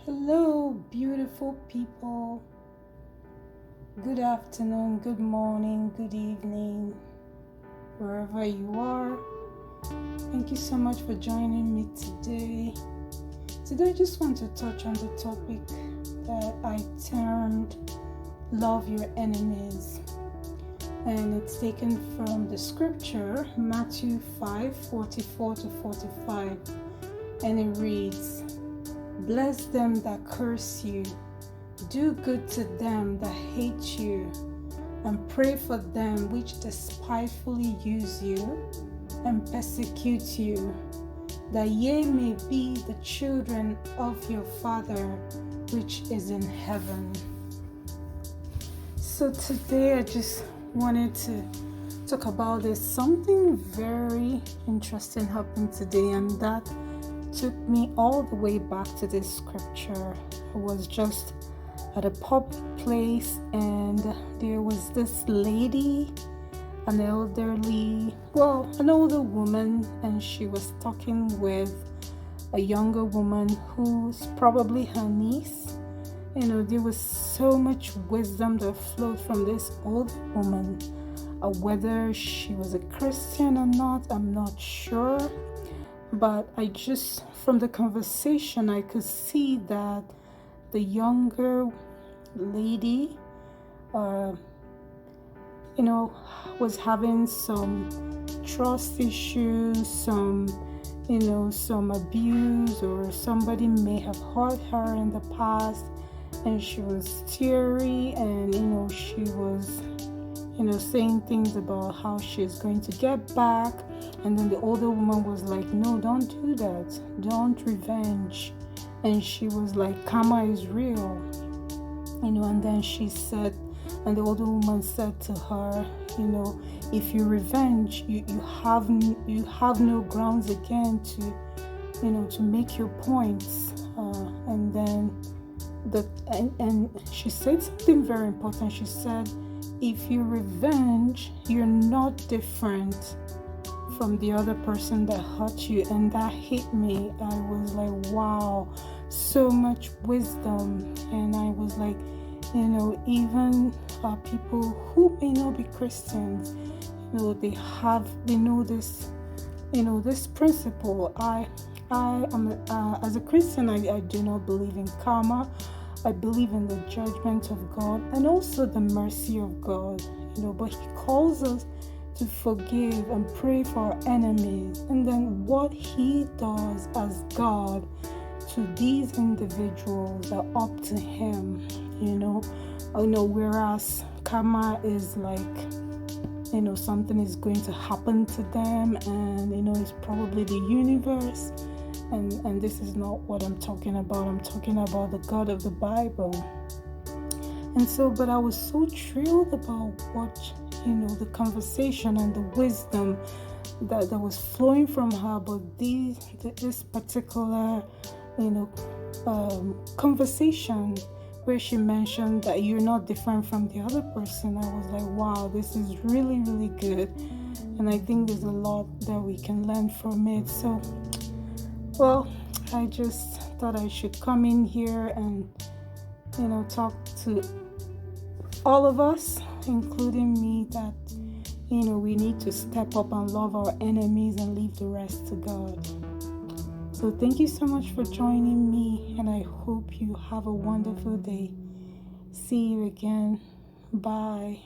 Hello, beautiful people. Good afternoon, good morning, good evening, wherever you are. Thank you so much for joining me today. Today, I just want to touch on the topic that I termed Love Your Enemies. And it's taken from the scripture, Matthew 5:44-45. And it reads, "Bless them that curse you. Do good to them that hate you, and pray for them which despitefully use you and persecute you, that ye may be the children of your Father which is in heaven." So today I just wanted to talk about this. Something very interesting happened today, and that took me all the way back to this scripture. I was just at a public place, and there was this lady, an older woman, and she was talking with a younger woman who's probably her niece. There was so much wisdom that flowed from this old woman. Whether she was a Christian or not, I'm not sure. But from the conversation, I could see that the younger lady, was having some trust issues, some abuse, or somebody may have hurt her in the past, and she was teary, and she was saying things about how she's going to get back. And then the older woman was like, "No, don't do that, don't revenge." And she was like, "Karma is real." And then she said, and the older woman said to her, "If you revenge, you have no grounds again to make your points." And then and she said something very important. She said, "If you revenge, you're not different from the other person that hurt you." And that hit me. I was like, wow, so much wisdom. And I was like, even people who may not be Christians, they know this, this principle. I am as a Christian, I do not believe in karma. I believe in the judgment of God and also the mercy of God, but He calls us to forgive and pray for our enemies. And then what He does as God to these individuals are up to Him, whereas karma is like, something is going to happen to them, and it's probably the universe. And this is not what I'm talking about. I'm talking about the God of the Bible. And so, but I was so thrilled about what, the conversation and the wisdom that was flowing from her. But this particular, conversation where she mentioned that you're not different from the other person, I was like, wow, this is really, really good. And I think there's a lot that we can learn from it. So, well, I just thought I should come in here and, talk to all of us, including me, that, we need to step up and love our enemies and leave the rest to God. So thank you so much for joining me, and I hope you have a wonderful day. See you again. Bye.